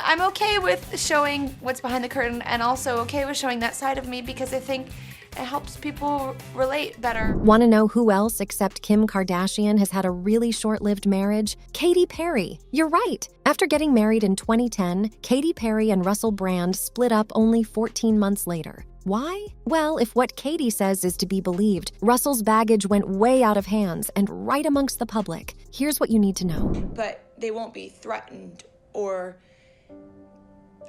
I'm okay with showing what's behind the curtain and also okay with showing that side of me because I think it helps people relate better. Want to know who else except Kim Kardashian has had a really short-lived marriage? Katy Perry. You're right. After getting married in 2010, Katy Perry and Russell Brand split up only 14 months later. Why? Well, if what Katy says is to be believed, Russell's baggage went way out of hands and right amongst the public. Here's what you need to know. But they won't be threatened or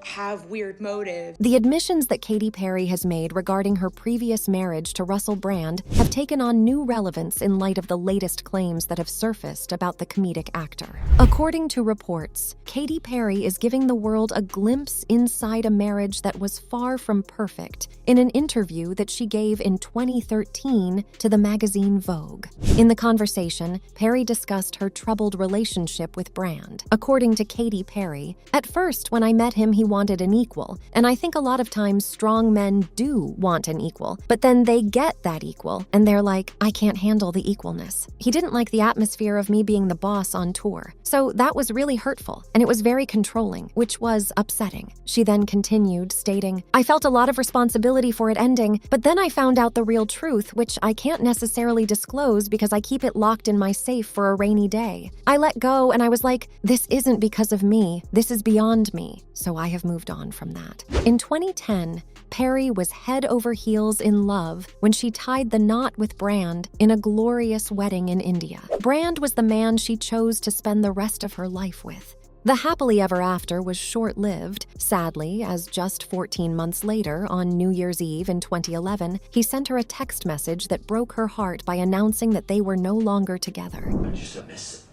have weird motives. The admissions that Katy Perry has made regarding her previous marriage to Russell Brand have taken on new relevance in light of the latest claims that have surfaced about the comedic actor. According to reports, Katy Perry is giving the world a glimpse inside a marriage that was far from perfect in an interview that she gave in 2013 to the magazine Vogue. In the conversation, Perry discussed her troubled relationship with Brand. According to Katy Perry, "At first, when I met him, he wanted an equal, and I think a lot of times strong men do want an equal, but then they get that equal, and they're like, I can't handle the equalness. He didn't like the atmosphere of me being the boss on tour, so that was really hurtful, and it was very controlling, which was upsetting." She then continued, stating, "I felt a lot of responsibility for it ending, but then I found out the real truth, which I can't necessarily disclose because I keep it locked in my safe for a rainy day. I let go, and I was like, this isn't because of me, this is beyond me, so I have moved on from that." In 2010, Perry was head over heels in love when she tied the knot with Brand in a glorious wedding in India. Brand was the man she chose to spend the rest of her life with. The happily ever after was short-lived, sadly, as just 14 months later, on New Year's Eve in 2011, he sent her a text message that broke her heart by announcing that they were no longer together. I'm just a mess.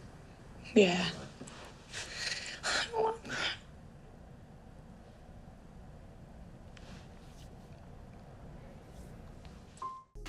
Yeah.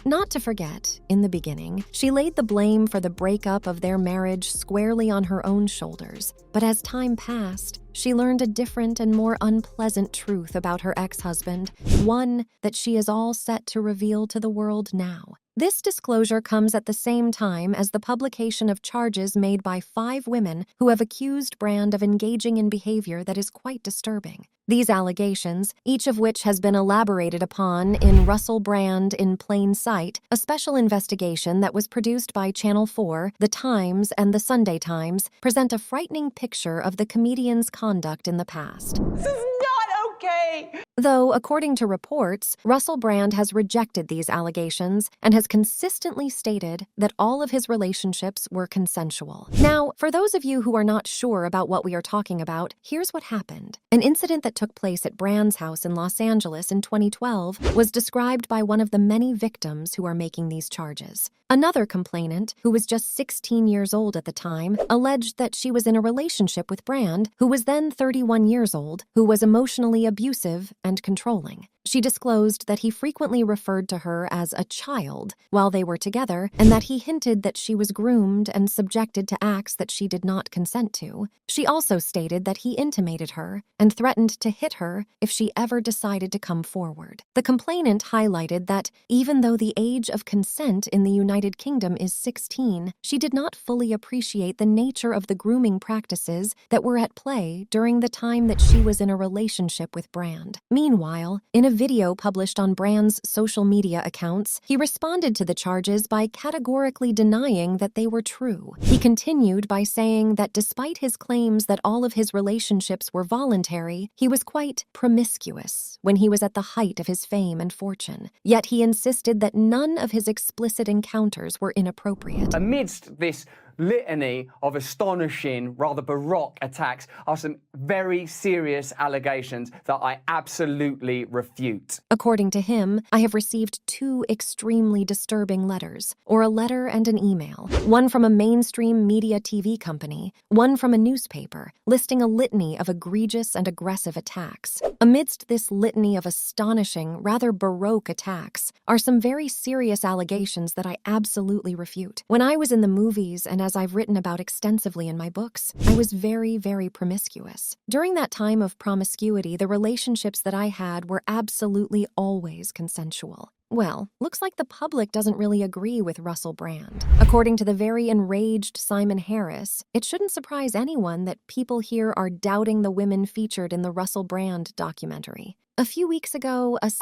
Not to forget, in the beginning, she laid the blame for the breakup of their marriage squarely on her own shoulders. But as time passed, she learned a different and more unpleasant truth about her ex-husband, one that she is all set to reveal to the world now. This disclosure comes at the same time as the publication of charges made by 5 women who have accused Brand of engaging in behavior that is quite disturbing. These allegations, each of which has been elaborated upon in Russell Brand in Plain Sight, a special investigation that was produced by Channel 4, The Times, and The Sunday Times, present a frightening picture of the comedian's conduct in the past. This is not okay! Though, according to reports, Russell Brand has rejected these allegations and has consistently stated that all of his relationships were consensual. Now, for those of you who are not sure about what we are talking about, here's what happened. An incident that took place at Brand's house in Los Angeles in 2012 was described by one of the many victims who are making these charges. Another complainant, who was just 16 years old at the time, alleged that she was in a relationship with Brand, who was then 31 years old, who was emotionally abusive and controlling. She disclosed that he frequently referred to her as a child while they were together, and that he hinted that she was groomed and subjected to acts that she did not consent to. She also stated that he intimated her and threatened to hit her if she ever decided to come forward. The complainant highlighted that even though the age of consent in the United Kingdom is 16, she did not fully appreciate the nature of the grooming practices that were at play during the time that she was in a relationship with Brand. Meanwhile, in a video published on Brand's social media accounts, he responded to the charges by categorically denying that they were true. He continued by saying that despite his claims that all of his relationships were voluntary, he was quite promiscuous when he was at the height of his fame and fortune. Yet he insisted that none of his explicit encounters were inappropriate. Amidst this litany of astonishing, rather baroque attacks are some very serious allegations that I absolutely refute. According to him, I have received 2 extremely disturbing letters, or a letter and an email, one from a mainstream media TV company, one from a newspaper, listing a litany of egregious and aggressive attacks. Amidst this litany of astonishing, rather baroque attacks are some very serious allegations that I absolutely refute. When I was in the movies and as I've written about extensively in my books, I was very, very promiscuous. During that time of promiscuity, the relationships that I had were absolutely always consensual. Well, looks like the public doesn't really agree with Russell Brand. According to the very enraged Simon Harris, it shouldn't surprise anyone that people here are doubting the women featured in the Russell Brand documentary. A few weeks ago, a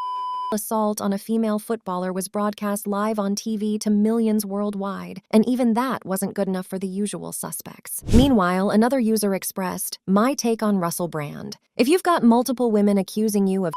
assault on a female footballer was broadcast live on TV to millions worldwide, and even that wasn't good enough for the usual suspects. Meanwhile, another user expressed, "My take on Russell Brand. If you've got multiple women accusing you of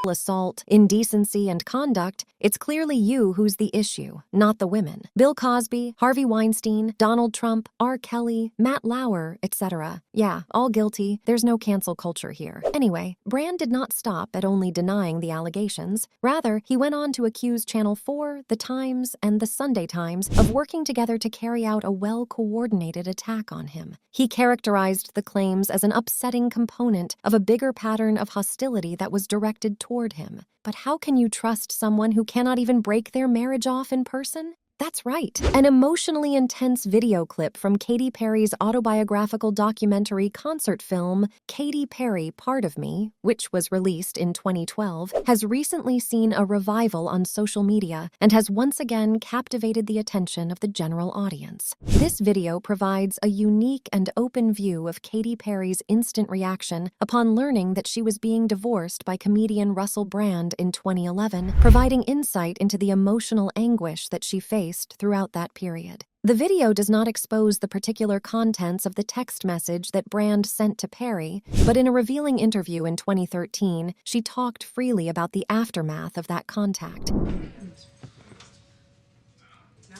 assault, indecency, and conduct, it's clearly you who's the issue, not the women. Bill Cosby, Harvey Weinstein, Donald Trump, R. Kelly, Matt Lauer, etc. Yeah, all guilty. There's no cancel culture here." Anyway, Brand did not stop at only denying the allegations. Rather, he went on to accuse Channel 4, The Times, and The Sunday Times of working together to carry out a well-coordinated attack on him. He characterized the claims as an upsetting component of a bigger pattern of hostility that was directed toward him. But how can you trust someone who cannot even break their marriage off in person? That's right. An emotionally intense video clip from Katy Perry's autobiographical documentary concert film, Katy Perry, Part of Me, which was released in 2012, has recently seen a revival on social media and has once again captivated the attention of the general audience. This video provides a unique and open view of Katy Perry's instant reaction upon learning that she was being divorced by comedian Russell Brand in 2011, providing insight into the emotional anguish that she faced throughout that period. The video does not expose the particular contents of the text message that Brand sent to Perry, but in a revealing interview in 2013, she talked freely about the aftermath of that contact.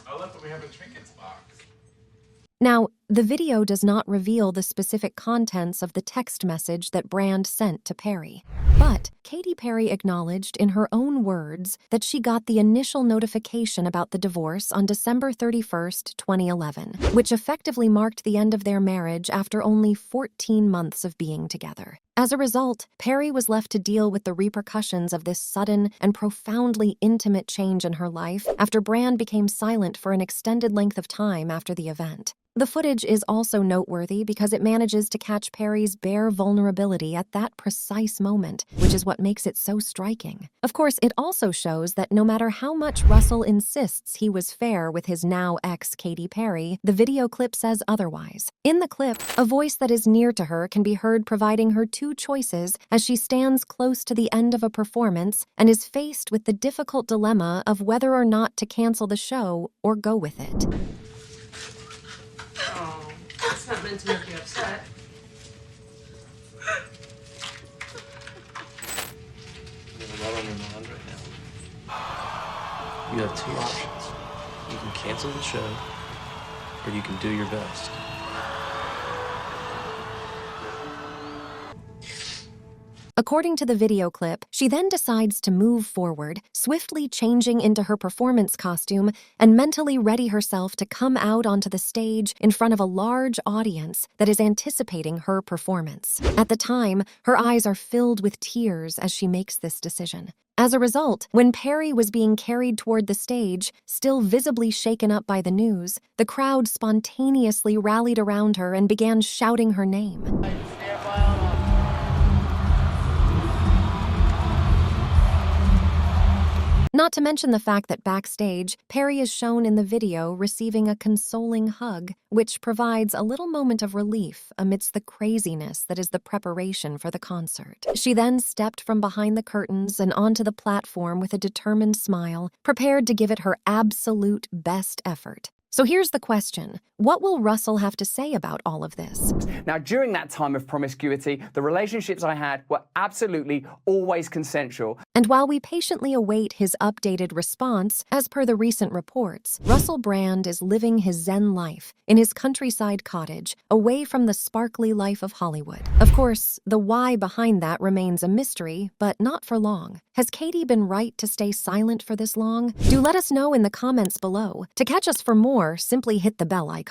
I love that we have a trinkets box. Now, the video does not reveal the specific contents of the text message that Brand sent to Perry. But Katy Perry acknowledged in her own words that she got the initial notification about the divorce on December 31st, 2011, which effectively marked the end of their marriage after only 14 months of being together. As a result, Perry was left to deal with the repercussions of this sudden and profoundly intimate change in her life after Brand became silent for an extended length of time after the event. The footage is also noteworthy because it manages to catch Perry's bare vulnerability at that precise moment, which is what makes it so striking. Of course, it also shows that no matter how much Russell insists he was fair with his now ex Katy Perry, the video clip says otherwise. In the clip, a voice that is near to her can be heard providing her two choices as she stands close to the end of a performance and is faced with the difficult dilemma of whether or not to cancel the show or go with it. Oh, it's not meant to make you upset. There's a lot on your mind right now. You have two options. You can cancel the show, or you can do your best. According to the video clip, she then decides to move forward, swiftly changing into her performance costume and mentally ready herself to come out onto the stage in front of a large audience that is anticipating her performance. At the time, her eyes are filled with tears as she makes this decision. As a result, when Perry was being carried toward the stage, still visibly shaken up by the news, the crowd spontaneously rallied around her and began shouting her name. Not to mention the fact that backstage, Perry is shown in the video receiving a consoling hug, which provides a little moment of relief amidst the craziness that is the preparation for the concert. She then stepped from behind the curtains and onto the platform with a determined smile, prepared to give it her absolute best effort. So here's the question. What will Russell have to say about all of this? Now, during that time of promiscuity, the relationships I had were absolutely always consensual. And while we patiently await his updated response, as per the recent reports, Russell Brand is living his Zen life in his countryside cottage, away from the sparkly life of Hollywood. Of course, the why behind that remains a mystery, but not for long. Has Katy been right to stay silent for this long? Do let us know in the comments below. To catch us for more, simply hit the bell icon.